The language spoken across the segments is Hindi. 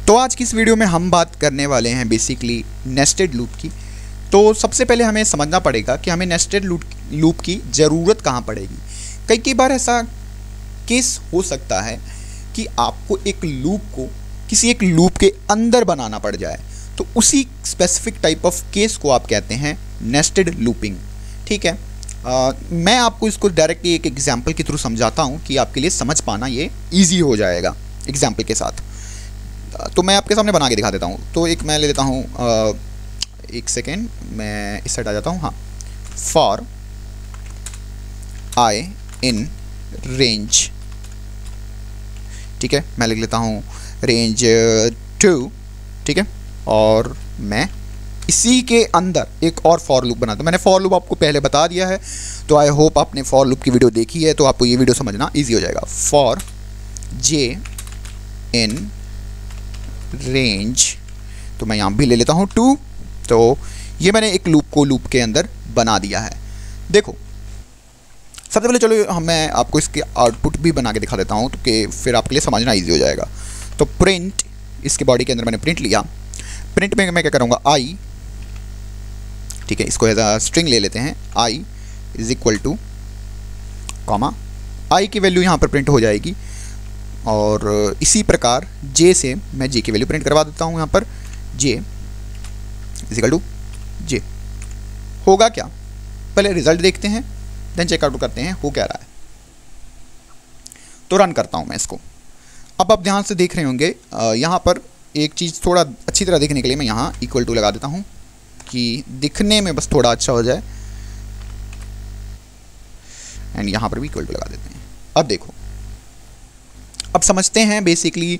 तो आज की इस वीडियो में हम बात करने वाले हैं बेसिकली नेस्टेड लूप की। तो सबसे पहले हमें समझना पड़ेगा कि हमें नेस्टेड लूप की ज़रूरत कहाँ पड़ेगी। कई बार ऐसा केस हो सकता है कि आपको एक लूप को किसी एक लूप के अंदर बनाना पड़ जाए, तो उसी स्पेसिफिक टाइप ऑफ केस को आप कहते हैं नेस्टेड लूपिंग। ठीक है, मैं आपको इसको डायरेक्टली एक एग्जाम्पल के थ्रू समझाता हूँ कि आपके लिए समझ पाना ये ईजी हो जाएगा एग्जाम्पल के साथ। तो मैं आपके सामने बना के दिखा देता हूँ। तो एक मैं ले लेता हूँ, एक सेकेंड, मैं इस साइड आ जाता हूँ। हाँ, फॉर आई इन रेंज, ठीक है, मैं लिख लेता हूँ रेंज 2, ठीक है, और मैं इसी के अंदर एक और फॉर लूप बनाता हूँ। मैंने फॉर लूप आपको पहले बता दिया है, तो आई होप आपने फॉर लूप की वीडियो देखी है, तो आपको ये वीडियो समझना ईजी हो जाएगा। फॉर जे इन रेंज, तो मैं यहाँ भी ले लेता हूँ 2। तो ये मैंने एक लूप को लूप के अंदर बना दिया है। देखो, सबसे पहले चलो मैं आपको इसके आउटपुट भी बना के दिखा देता हूँ, तो कि फिर आपके लिए समझना ईजी हो जाएगा। तो प्रिंट, इसके बॉडी के अंदर मैंने प्रिंट लिया। प्रिंट में मैं क्या करूँगा, आई, ठीक है, इसको एज अ स्ट्रिंग ले लेते हैं, आई इज इक्वल टू कॉमा, आई की वैल्यू यहाँ पर प्रिंट हो जाएगी। और इसी प्रकार जे से मैं जे की वैल्यू प्रिंट करवा देता हूँ। यहाँ पर जे इज इक्वल टू जे। होगा क्या, पहले रिजल्ट देखते हैं, देन चेकआउट करते हैं हो क्या रहा है। तो रन करता हूँ मैं इसको। अब आप ध्यान से देख रहे होंगे, यहाँ पर एक चीज़ थोड़ा अच्छी तरह देखने के लिए मैं यहाँ इक्वल टू लगा देता हूँ कि दिखने में बस थोड़ा अच्छा हो जाए, एंड यहाँ पर भी इक्वल टू लगा देते हैं। अब देखो, अब समझते हैं बेसिकली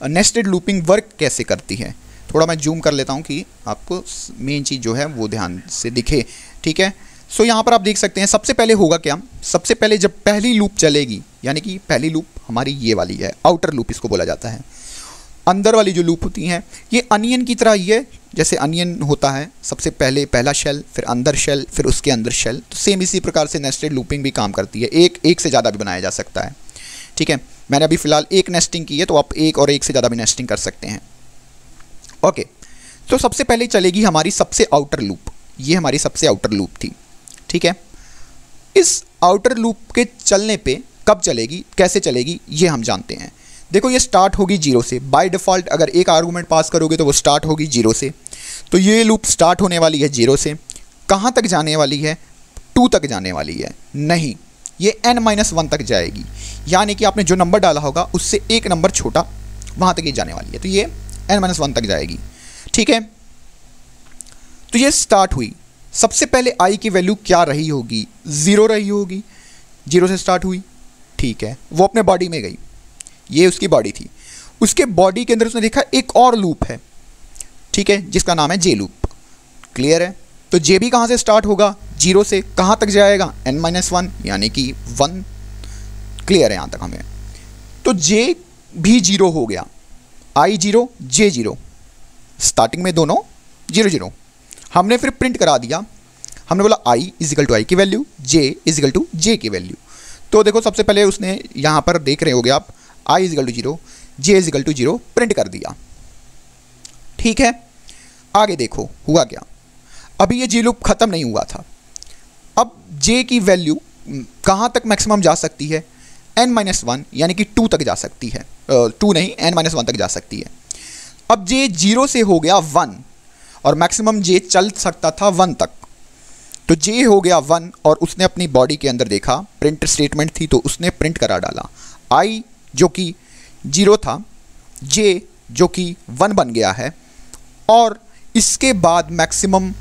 नेस्टेड लूपिंग वर्क कैसे करती है। थोड़ा मैं जूम कर लेता हूँ कि आपको मेन चीज़ जो है वो ध्यान से दिखे। ठीक है, सो यहाँ पर आप देख सकते हैं सबसे पहले होगा क्या, सबसे पहले जब पहली लूप चलेगी, यानी कि पहली लूप हमारी ये वाली है, आउटर लूप इसको बोला जाता है। अंदर वाली जो लूप होती हैं ये अनियन की तरह ही है, जैसे अनियन होता है, सबसे पहले पहला शेल, फिर अंदर शेल, फिर उसके अंदर शेल। तो सेम इसी प्रकार से नेस्टेड लूपिंग भी काम करती है। एक से ज़्यादा भी बनाया जा सकता है। ठीक है, मैंने अभी फ़िलहाल एक नेस्टिंग की है, तो आप एक और एक से ज़्यादा भी नेस्टिंग कर सकते हैं। ओके, तो सबसे पहले चलेगी हमारी सबसे आउटर लूप। ये हमारी सबसे आउटर लूप थी। ठीक है, इस आउटर लूप के चलने पे कब चलेगी, कैसे चलेगी, ये हम जानते हैं। देखो, ये स्टार्ट होगी 0 से। बाय डिफ़ॉल्ट अगर एक आर्गूमेंट पास करोगे तो वो स्टार्ट होगी 0 से। तो ये लूप स्टार्ट होने वाली है 0 से। कहाँ तक जाने वाली है, 2 तक जाने वाली है। नहीं, ये n-1 तक जाएगी, यानी कि आपने जो नंबर डाला होगा उससे एक नंबर छोटा, वहाँ तक ये जाने वाली है। तो ये n-1 तक जाएगी। ठीक है, तो ये स्टार्ट हुई। सबसे पहले i की वैल्यू क्या रही होगी, 0 रही होगी। 0 से स्टार्ट हुई, ठीक है, वो अपने बॉडी में गई, ये उसकी बॉडी थी। उसके बॉडी के अंदर उसने देखा एक और लूप है, ठीक है, जिसका नाम है जे लूप। क्लियर है, तो जे भी कहाँ से स्टार्ट होगा, 0 से। कहाँ तक जाएगा, n-1, यानी कि 1। क्लियर है यहाँ तक हमें। तो जे भी 0 हो गया, i 0, j 0, स्टार्टिंग में दोनों 0 0। हमने फिर प्रिंट करा दिया, हमने बोला i is equal to I की वैल्यू, j is equal to J की वैल्यू। तो देखो, सबसे पहले उसने यहाँ पर देख रहे होगे आप, i is equal to 0, j is equal to 0 print कर दिया। ठीक है, आगे देखो हुआ क्या। अभी ये जे लूप ख़त्म नहीं हुआ था। अब j की वैल्यू कहाँ तक मैक्सिमम जा सकती है, n-1, यानी कि 2 तक जा सकती है। 2 नहीं, n-1 तक जा सकती है। अब j 0 से हो गया 1, और मैक्सिमम j चल सकता था 1 तक। तो j हो गया 1, और उसने अपनी बॉडी के अंदर देखा, प्रिंट स्टेटमेंट थी, तो उसने प्रिंट करा डाला i जो कि 0 था, j जो कि 1 बन गया है। और इसके बाद मैक्सिमम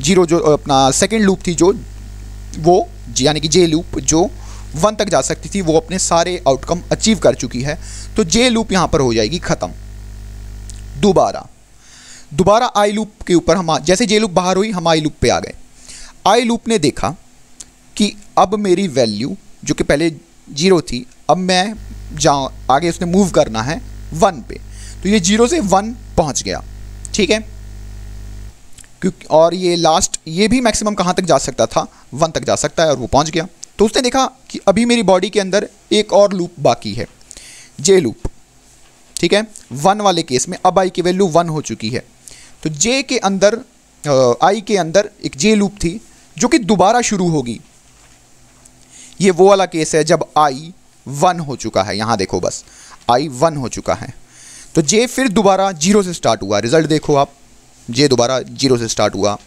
0 जो अपना सेकेंड लूप थी, जो वो यानी कि जे लूप जो 1 तक जा सकती थी, वो अपने सारे आउटकम अचीव कर चुकी है। तो जे लूप यहाँ पर हो जाएगी ख़त्म। दोबारा आई लूप के ऊपर हम, जैसे जे लूप बाहर हुई, हम आई लूप पे आ गए। आई लूप ने देखा कि अब मेरी वैल्यू जो कि पहले 0 थी, अब मैं जाऊँ आगे, उसने मूव करना है 1 पे। तो ये 0 से 1 पहुँच गया। ठीक है, क्योंकि और ये लास्ट, ये भी मैक्सिमम कहाँ तक जा सकता था, 1 तक जा सकता है, और वो पहुँच गया। तो उसने देखा कि अभी मेरी बॉडी के अंदर एक और लूप बाकी है, जे लूप। ठीक है, 1 वाले केस में अब आई की वैल्यू 1 हो चुकी है, तो जे के अंदर आई के अंदर एक जे लूप थी जो कि दोबारा शुरू होगी। ये वो वाला केस है जब आई 1 हो चुका है, यहां देखो बस आई 1 हो चुका है, तो जे फिर दोबारा 0 से स्टार्ट हुआ। रिजल्ट देखो आप, जे दोबारा 0 से स्टार्ट हुआ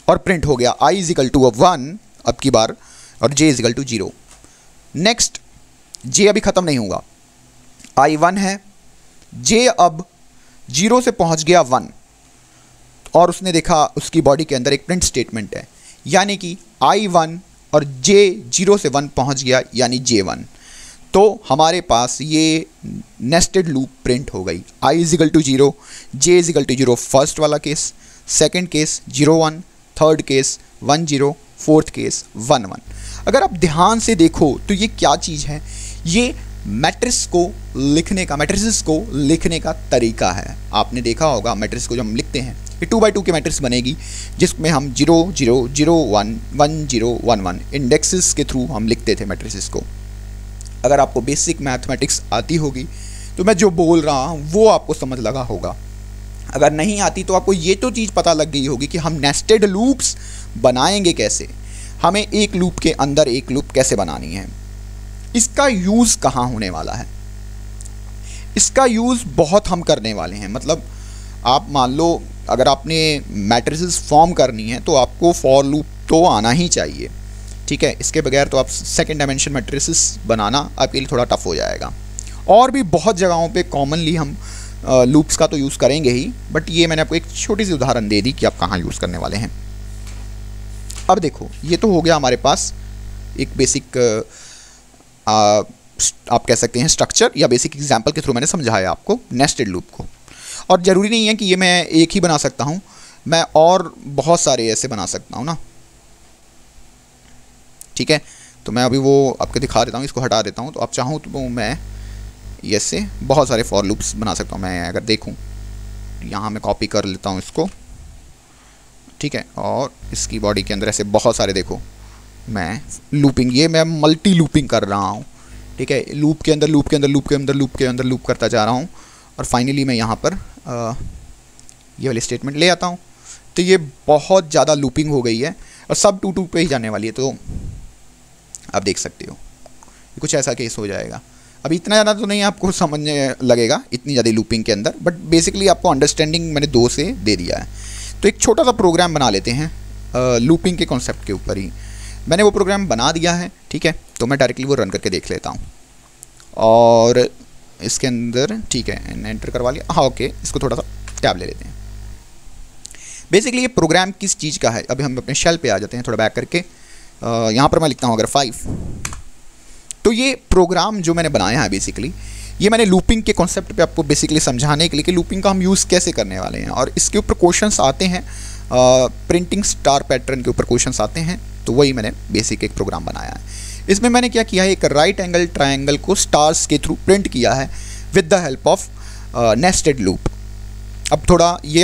और प्रिंट हो गया आई इज इक्वल टू 1 अब की बार और जे इज इक्वल टू 0। नेक्स्ट जे अभी ख़त्म नहीं हुआ, आई 1 है, जे अब 0 से पहुंच गया 1 और उसने देखा उसकी बॉडी के अंदर एक प्रिंट स्टेटमेंट है, यानी कि आई 1 और जे 0 से 1 पहुंच गया यानी जे 1। तो हमारे पास ये नेस्टेड लूप प्रिंट हो गई। I is equal to 0, J is equal to 0 first वाला केस, second case 0 1, third case 1 0, fourth case 1 1। अगर आप ध्यान से देखो तो ये क्या चीज़ है, ये मैट्रिक्स को लिखने का, मैट्रिसेस को लिखने का तरीका है। आपने देखा होगा मैट्रिक्स को जब हम लिखते हैं ये 2 by 2 की मैट्रिक्स बनेगी जिसमें हम 0 0 0 1 1 0 1 1 इंडेक्सेस के थ्रू हम लिखते थे मैट्रिसेस को। अगर आपको बेसिक मैथमेटिक्स आती होगी तो मैं जो बोल रहा हूँ वो आपको समझ लगा होगा, अगर नहीं आती तो आपको ये तो चीज़ पता लग गई होगी कि हम नेस्टेड लूप्स बनाएंगे कैसे, हमें एक लूप के अंदर एक लूप कैसे बनानी है, इसका यूज़ कहाँ होने वाला है। इसका यूज़ बहुत हम करने वाले हैं। मतलब आप मान लो अगर आपने मैट्रिसेस फॉर्म करनी है तो आपको फॉर लूप तो आना ही चाहिए, ठीक है। इसके बगैर तो आप सेकेंड डायमेंशन मैट्रिसेस बनाना आपके लिए थोड़ा टफ हो जाएगा। और भी बहुत जगहों पे कॉमनली हम लूप्स का तो यूज़ करेंगे ही, बट ये मैंने आपको एक छोटी सी उदाहरण दे दी कि आप कहाँ यूज़ करने वाले हैं। अब देखो ये तो हो गया हमारे पास एक बेसिक आप कह सकते हैं स्ट्रक्चर या बेसिक एग्जाम्पल के थ्रू मैंने समझाया आपको नेस्टेड लूप को। और ज़रूरी नहीं है कि ये मैं एक ही बना सकता हूँ, मैं और बहुत सारे ऐसे बना सकता हूँ ना, ठीक है। तो मैं अभी वो आपको दिखा देता हूँ, इसको हटा देता हूँ। तो आप चाहूँ तो मैं ये से बहुत सारे फॉर लूप्स बना सकता हूँ। मैं अगर देखूँ यहाँ मैं कॉपी कर लेता हूँ इसको, ठीक है, और इसकी बॉडी के अंदर ऐसे बहुत सारे देखो मैं लूपिंग, ये मैं मल्टी लूपिंग कर रहा हूँ, ठीक है। लूप के अंदर लूप के अंदर लूप के अंदर लूप के अंदर लूप करता जा रहा हूँ और फाइनली मैं यहाँ पर ये वाली स्टेटमेंट ले आता हूँ। तो ये बहुत ज़्यादा लूपिंग हो गई है और सब 2 2 पे ही जाने वाली है। तो आप देख सकते हो कुछ ऐसा केस हो जाएगा। अभी इतना ज़्यादा तो नहीं आपको समझने लगेगा इतनी ज़्यादा लूपिंग के अंदर, बट बेसिकली आपको अंडरस्टैंडिंग मैंने 2 से दे दिया है। तो एक छोटा सा प्रोग्राम बना लेते हैं लूपिंग के कॉन्सेप्ट के ऊपर ही। मैंने वो प्रोग्राम बना दिया है, ठीक है। तो मैं डायरेक्टली वो रन करके देख लेता हूँ और इसके अंदर, ठीक है, एंटर करवा लिया। हाँ ओके, इसको थोड़ा सा टैब ले लेते हैं। बेसिकली ये प्रोग्राम किस चीज़ का है, अभी हम अपने शेल पे आ जाते हैं थोड़ा बैक करके। यहाँ पर मैं लिखता हूँ अगर 5, तो ये प्रोग्राम जो मैंने बनाया है बेसिकली ये मैंने लूपिंग के कॉन्सेप्ट पे आपको बेसिकली समझाने के लिए कि लूपिंग का हम यूज़ कैसे करने वाले हैं। और इसके ऊपर क्वेश्चंस आते हैं, प्रिंटिंग स्टार पैटर्न के ऊपर क्वेश्चंस आते हैं, तो वही मैंने बेसिक एक प्रोग्राम बनाया है। इसमें मैंने क्या किया है, एक राइट एंगल ट्रायंगल को स्टार्स के थ्रू प्रिंट किया है with the help of nested loop. अब थोड़ा ये